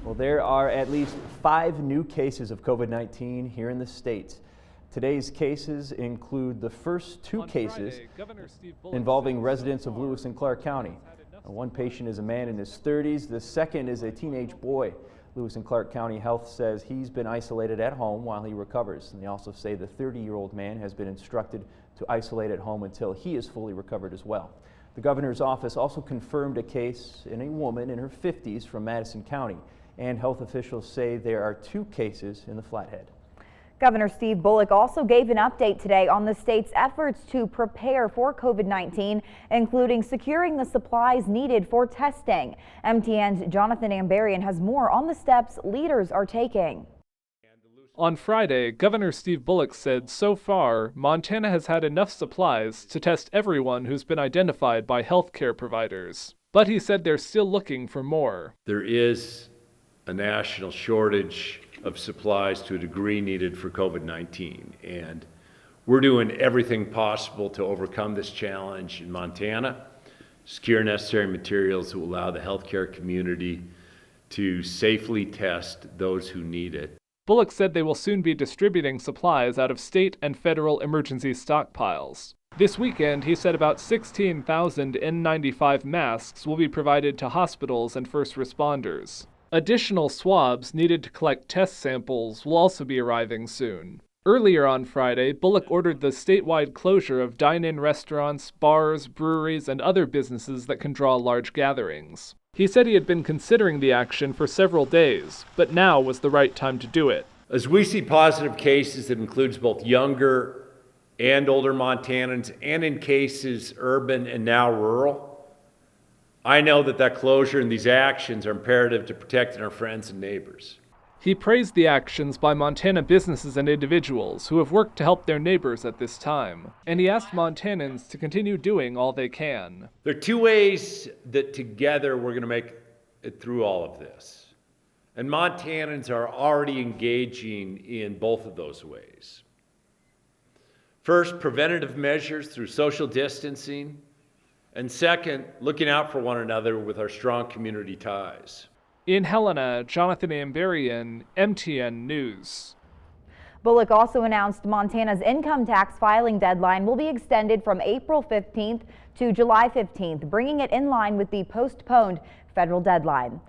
Well, there are at least 5 new cases of COVID-19 here in the state. Today's cases include the first 2 cases involving residents of Lewis and Clark County. One patient is a man in his 30s. The second is a teenage boy. Lewis and Clark County Health says he's been isolated at home while he recovers. And they also say the 30-year-old man has been instructed to isolate at home until he is fully recovered as well. The governor's office also confirmed a case in a woman in her 50s from Madison County. And health officials say there are 2 cases in the Flathead. Governor Steve Bullock also gave an update today on the state's efforts to prepare for COVID-19, including securing the supplies needed for testing. MTN's Jonathan Ambarian has more on the steps leaders are taking. On Friday, Governor Steve Bullock said so far, Montana has had enough supplies to test everyone who's been identified by healthcare providers. But he said they're still looking for more. There is a national shortage of supplies to a degree needed for COVID-19, and we're doing everything possible to overcome this challenge in Montana, secure necessary materials that will allow the healthcare community to safely test those who need it. Bullock said they will soon be distributing supplies out of state and federal emergency stockpiles. This weekend, he said about 16,000 N95 masks will be provided to hospitals and first responders. Additional swabs needed to collect test samples will also be arriving soon. Earlier on Friday, Bullock ordered the statewide closure of dine-in restaurants, bars, breweries, and other businesses that can draw large gatherings. He said he had been considering the action for several days, but now was the right time to do it. As we see positive cases that includes both younger and older Montanans, and in cases urban and now rural, I know that closure and these actions are imperative to protecting our friends and neighbors. He praised the actions by Montana businesses and individuals who have worked to help their neighbors at this time, and he asked Montanans to continue doing all they can. There are 2 ways that together we're going to make it through all of this. And Montanans are already engaging in both of those ways. First, preventative measures through social distancing. And second, looking out for one another with our strong community ties. In Helena, Jonathan Ambarian, MTN News. Bullock also announced Montana's income tax filing deadline will be extended from April 15th to July 15th, bringing it in line with the postponed federal deadline.